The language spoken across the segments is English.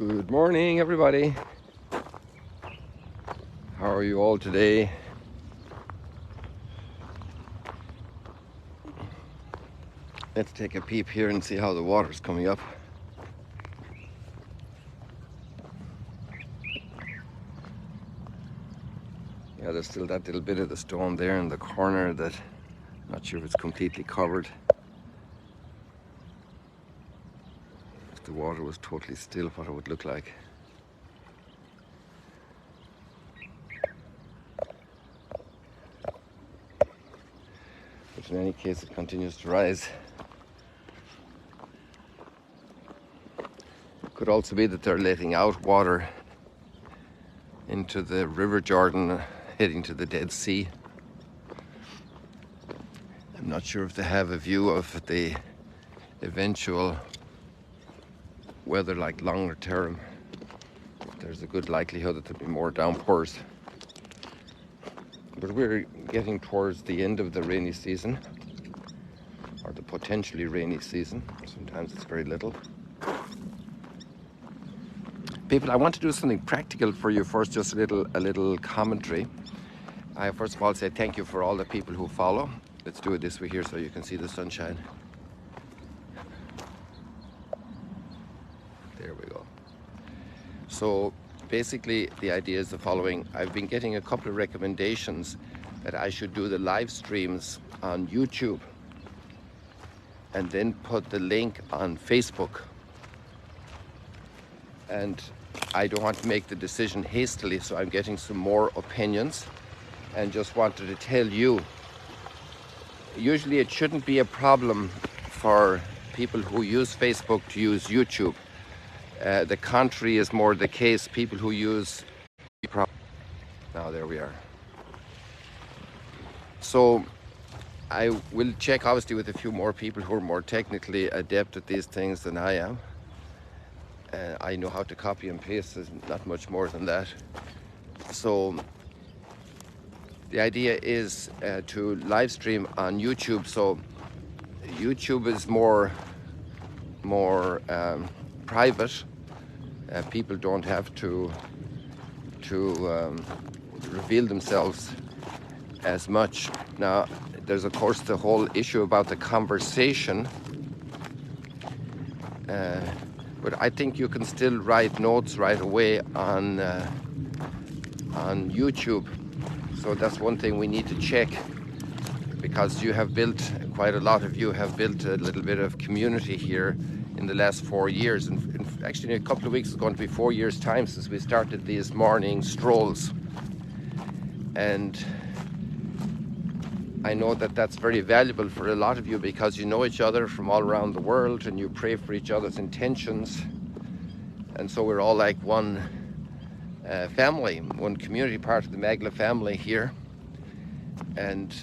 Good morning, everybody. How are you all today? Let's take a peep here and see how the water's coming up. Yeah, there's still that little bit of the stone there in the corner that I'm not sure if it's completely covered. If the water was totally still, what it would look like. But in any case, it continues to rise. It could also be that they're letting out water into the River Jordan, heading to the Dead Sea. I'm not sure if they have a view of the eventual weather, like longer term. There's a good likelihood that there'll be more downpours. But we're getting towards the end of the rainy season, or the potentially rainy season. Sometimes it's very little. People, I want to do something practical for you first, just a little commentary. I first of all say thank you for all the people who follow. Let's do it this way here so you can see the sunshine. There we go. So basically the idea is the following. I've been getting a couple of recommendations that I should do the live streams on YouTube and then put the link on Facebook. And I don't want to make the decision hastily, so I'm getting some more opinions and just wanted to tell you, usually it shouldn't be a problem for people who use Facebook to use YouTube. The contrary is more the case. People who use... Now there we are. So I will check obviously with a few more people who are more technically adept at these things than I am. I know how to copy and paste, there's not much more than that. So the idea is to live stream on YouTube. So YouTube is more private. People don't have to reveal themselves as much. Now, there's of course the whole issue about the conversation. But I think you can still write notes right away on YouTube. So that's one thing we need to check, because you have built, quite a lot of you have built a little bit of community here in the last 4 years. And actually in a couple of weeks it's going to be 4 years time since we started these morning strolls. And I know that that's very valuable for a lot of you, because you know each other from all around the world and you pray for each other's intentions. And so we're all like one family, one community, part of the Magdala family here. And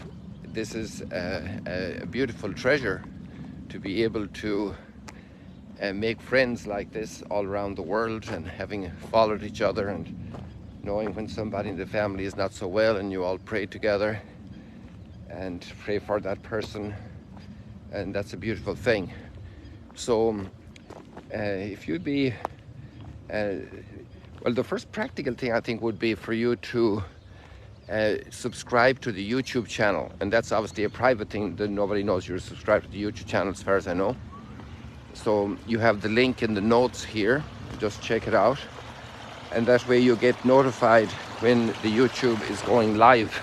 this is a beautiful treasure to be able to make friends like this all around the world, and having followed each other and knowing when somebody in the family is not so well, and you all pray together and pray for that person, and that's a beautiful thing. So if you'd be well, the first practical thing I think would be for you to subscribe to the YouTube channel, and that's obviously a private thing that nobody knows you're subscribed to the YouTube channel as far as I know. So you have the link in the notes here, just check it out, and that way you get notified when the YouTube is going live.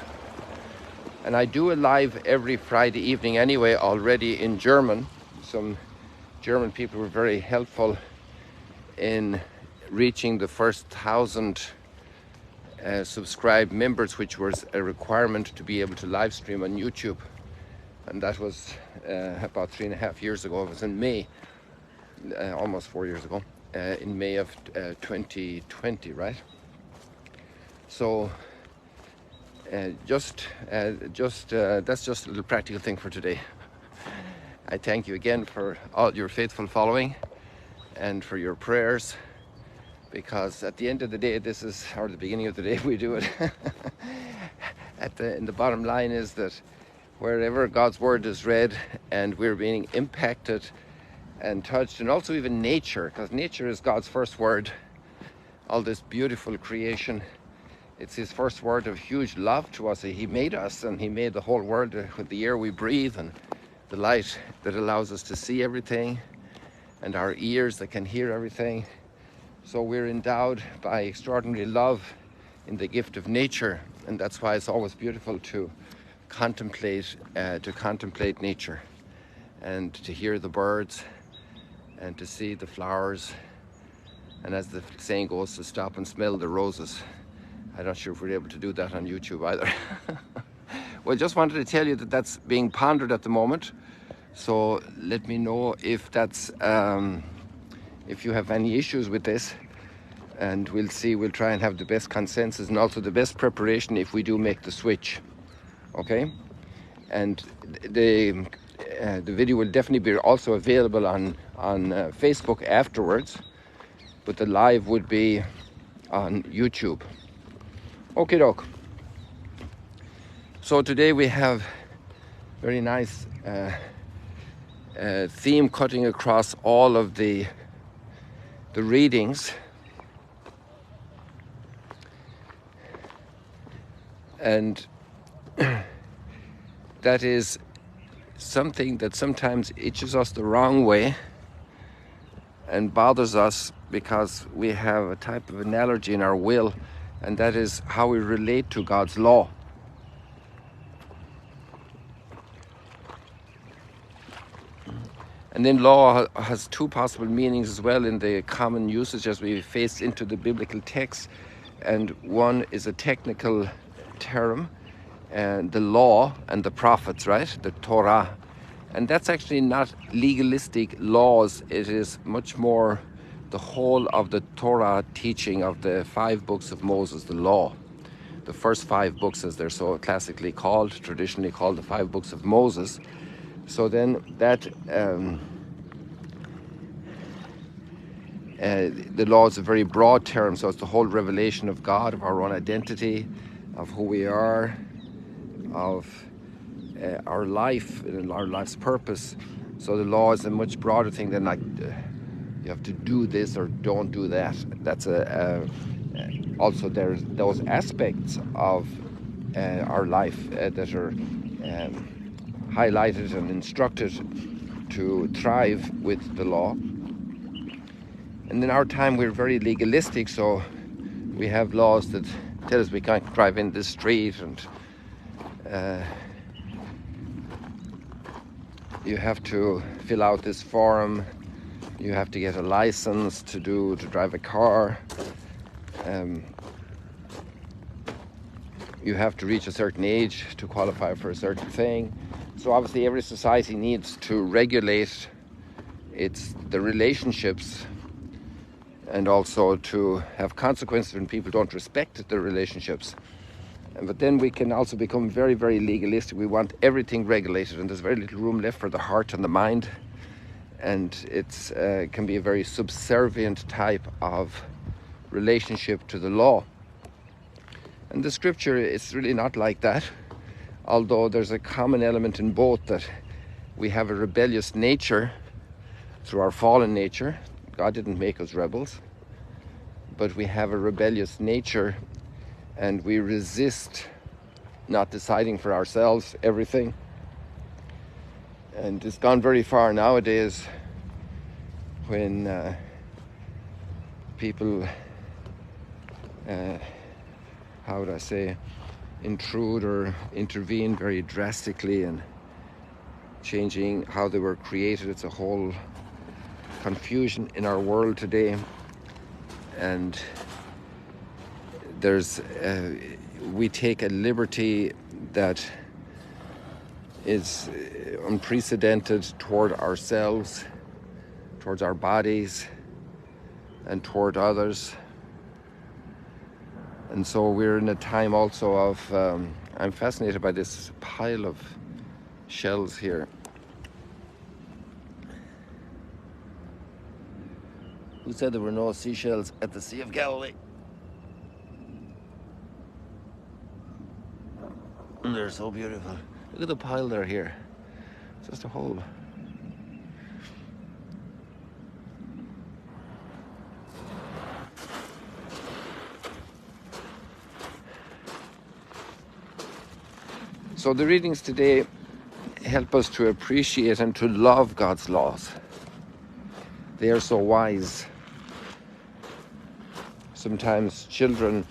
And I do a live every Friday evening anyway, already in German. Some German people were very helpful in reaching the first 1,000 subscribed members, which was a requirement to be able to live stream on YouTube. And that was about 3.5 years ago. It was in May, almost 4 years ago, in May of 2020, right? So that's just a little practical thing for today. I thank you again for all your faithful following and for your prayers, because at the end of the day, this is, or the beginning of the day, we do it. And the bottom line is that wherever God's word is read and we're being impacted and touched, and also even nature, because nature is God's first word, all this beautiful creation. It's his first word of huge love to us. He made us, and he made the whole world with the air we breathe and the light that allows us to see everything, and our ears that can hear everything. So we're endowed by extraordinary love in the gift of nature, and that's why it's always beautiful to contemplate nature, and to hear the birds, and to see the flowers, and as the saying goes, to stop and smell the roses. I'm not sure if we're able to do that on YouTube either. Well, just wanted to tell you that that's being pondered at the moment. So let me know if that's if you have any issues with this, and we'll see. We'll try and have the best consensus and also the best preparation if we do make the switch. Okay, and the video will definitely be also available on Facebook afterwards, but the live would be on YouTube. Okay, doke. So today we have very nice theme cutting across all of the readings, and that is something that sometimes itches us the wrong way and bothers us, because we have a type of an allergy in our will, and that is how we relate to God's law. And then law has two possible meanings as well in the common usage as we face into the biblical text. And one is a technical term, and the law and the prophets, right? The Torah. And that's actually not legalistic laws. It is much more the whole of the Torah teaching of the 5 books of Moses, the law. The first 5 books, as they're so classically called, traditionally called the 5 books of Moses. So then that the law is a very broad term, so it's the whole revelation of God, of our own identity, of who we are, of our life and our life's purpose. So the law is a much broader thing than like you have to do this or don't do that. That's also there's those aspects of our life that are highlighted and instructed to thrive with the law. And in our time we're very legalistic, so we have laws that tell us we can't drive in this street, and you have to fill out this form, you have to get a license to drive a car, you have to reach a certain age to qualify for a certain thing. So obviously every society needs to regulate the relationships, and also to have consequences when people don't respect the relationships. But then we can also become very, very legalistic. We want everything regulated, and there's very little room left for the heart and the mind. And it can be a very subservient type of relationship to the law. And the scripture is really not like that, although there's a common element in both, that we have a rebellious nature through our fallen nature. God didn't make us rebels, but we have a rebellious nature, and we resist not deciding for ourselves everything. And it's gone very far nowadays when people, how would I say, intrude or intervene very drastically and changing how they were created. It's a whole confusion in our world today, and we take a liberty that is unprecedented toward ourselves, towards our bodies, and toward others. And so we're in a time also of I'm fascinated by this pile of shells here. Who said there were no seashells at the Sea of Galilee? They're so beautiful. Look at the pile there here. Just a whole. So the readings today help us to appreciate and to love God's laws. They are so wise. Sometimes children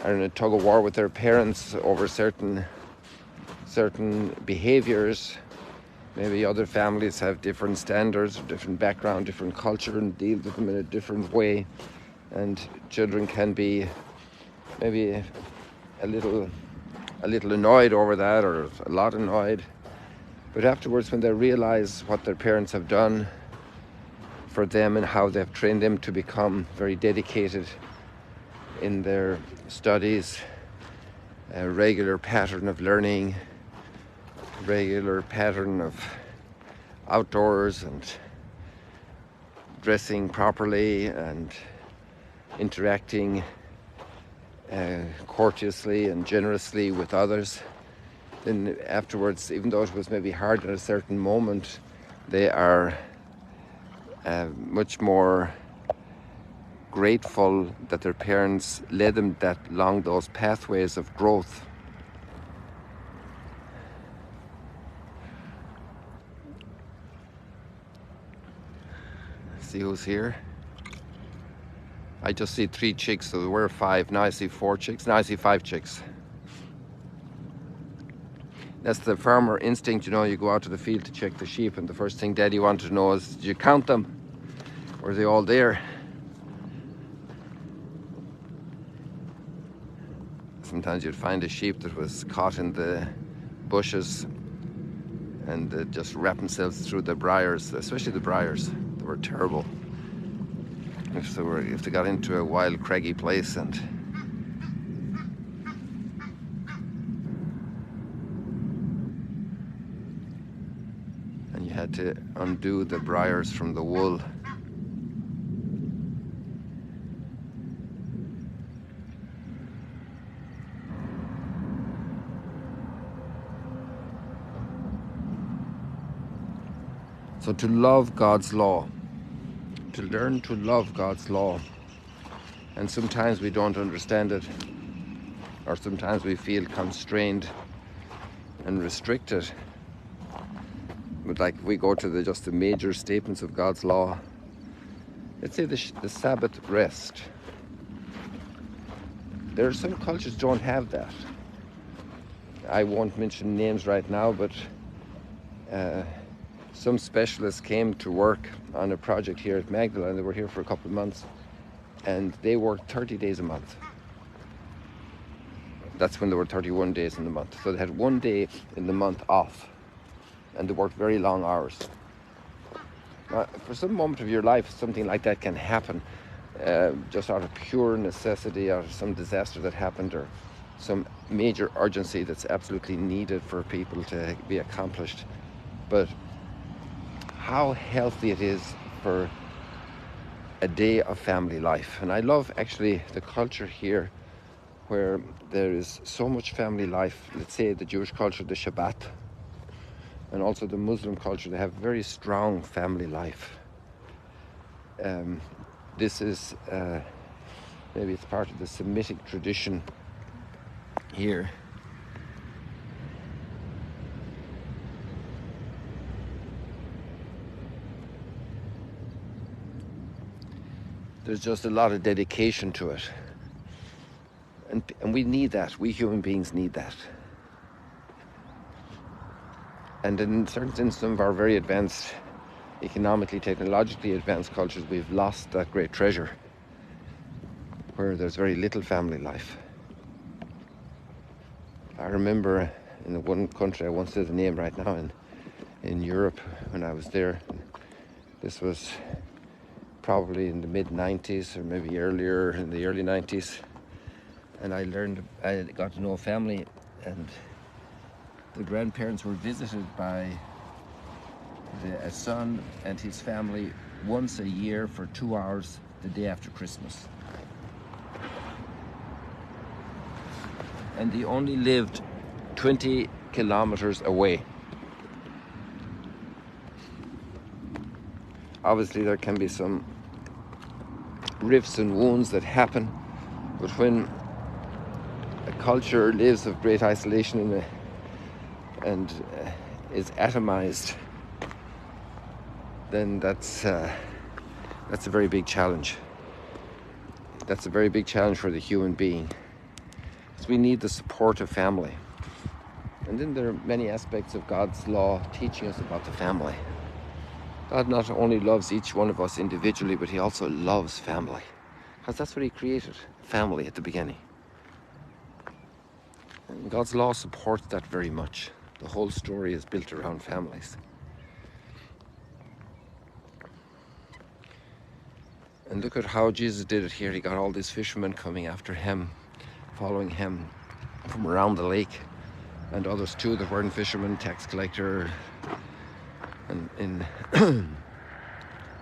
are in a tug of war with their parents over certain behaviors. Maybe other families have different standards, different background, different culture, and deal with them in a different way. And children can be maybe a little annoyed over that, or a lot annoyed. But afterwards, when they realize what their parents have done for them and how they've trained them to become very dedicated in their studies, a regular pattern of learning, regular pattern of outdoors and dressing properly and interacting courteously and generously with others, then afterwards, even though it was maybe hard at a certain moment, they are much more grateful that their parents led them along those pathways of growth. See who's here? I just see 3 chicks, so there were 5. Now I see 4 chicks. Now I see 5 chicks. That's the farmer instinct, you know. You go out to the field to check the sheep, and the first thing Daddy wanted to know is, did you count them? Or are they all there? Sometimes you'd find a sheep that was caught in the bushes and just wrap themselves through the briars, especially the briars. They were terrible. If they got into a wild, craggy place and you had to undo the briars from the wool. So to love God's law, to learn to love God's law. And sometimes we don't understand it, or sometimes we feel constrained and restricted. But like we go to just the major statements of God's law. Let's say the Sabbath rest. There are some cultures don't have that. I won't mention names right now, but some specialists came to work on a project here at Magdala, and they were here for a couple of months, and they worked 30 days a month. That's when there were 31 days in the month. So they had 1 day in the month off, and they worked very long hours. Now, for some moment of your life, something like that can happen, just out of pure necessity, out of some disaster that happened, or some major urgency that's absolutely needed for people to be accomplished. But how healthy it is for a day of family life. And I love actually the culture here where there is so much family life. Let's say the Jewish culture, the Shabbat, and also the Muslim culture, they have very strong family life. This is maybe it's part of the Semitic tradition here. There's just a lot of dedication to it. And we need that. We human beings need that. And in certain sense, some of our very advanced, economically, technologically advanced cultures, we've lost that great treasure where there's very little family life. I remember in the one country, I won't say the name right now, in Europe, when I was there, this was probably in the mid-90s or maybe earlier, in the early 90s, and I got to know a family, and the grandparents were visited by a son and his family once a year for 2 hours the day after Christmas. And they only lived 20 kilometers away. Obviously there can be some rifts and wounds that happen, but when a culture lives of great isolation and is atomized, then that's a very big challenge. That's a very big challenge for the human being. So we need the support of family. And then there are many aspects of God's law teaching us about the family. God not only loves each one of us individually, but he also loves family. Because that's what he created, family at the beginning. And God's law supports that very much. The whole story is built around families. And look at how Jesus did it here. He got all these fishermen coming after him, following him from around the lake, and others too that weren't fishermen, tax collector, and in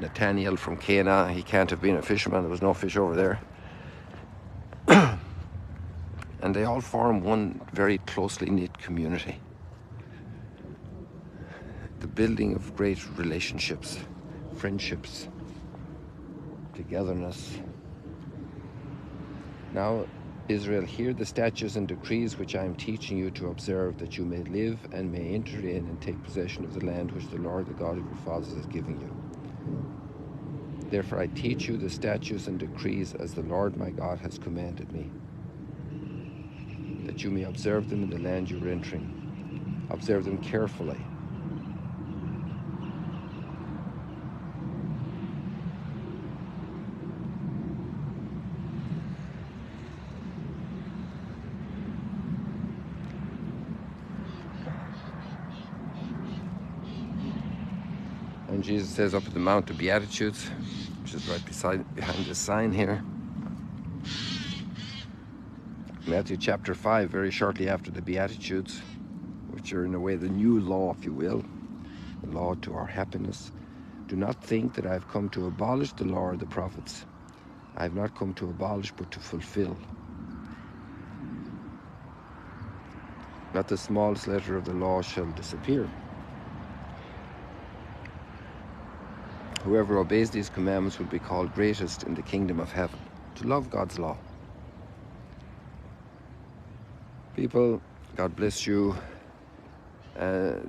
Nathaniel from Cana, he can't have been a fisherman, there was no fish over there. And they all form one very closely knit community. The building of great relationships, friendships, togetherness. Now, Israel, hear the statutes and decrees which I am teaching you to observe, that you may live and may enter in and take possession of the land which the Lord, the God of your fathers, is giving you. Therefore I teach you the statutes and decrees as the Lord my God has commanded me, that you may observe them in the land you are entering. Observe them carefully. And Jesus says up at the Mount of Beatitudes, which is right behind this sign here, Matthew chapter 5, very shortly after the Beatitudes, which are in a way the new law, if you will, the law to our happiness. Do not think that I have come to abolish the law or the prophets. I have not come to abolish, but to fulfill. Not the smallest letter of the law shall disappear. Whoever obeys these commandments will be called greatest in the kingdom of heaven. To love God's law. People, God bless you.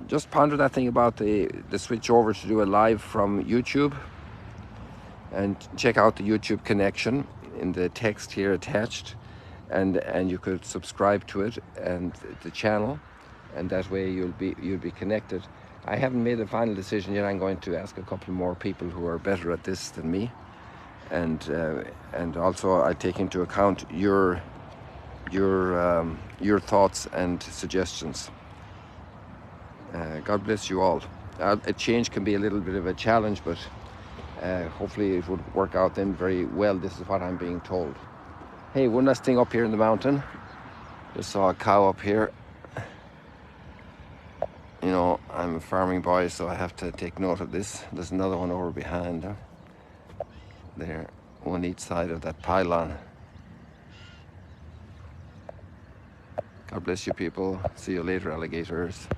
Just ponder that thing about the switch over to do a live from YouTube, and check out the YouTube connection in the text here attached, and you could subscribe to it and the channel, and that way you'll be connected. I haven't made a final decision yet. I'm going to ask a couple more people who are better at this than me, and also I take into account your thoughts and suggestions. God bless you all. A change can be a little bit of a challenge, but hopefully it would work out then very well. This is what I'm being told. Hey, one last thing up here in the mountain. Just saw a cow up here. You know, I'm a farming boy, so I have to take note of this. There's another one over behind there, on each side of that pylon. God bless you people. See you later, alligators.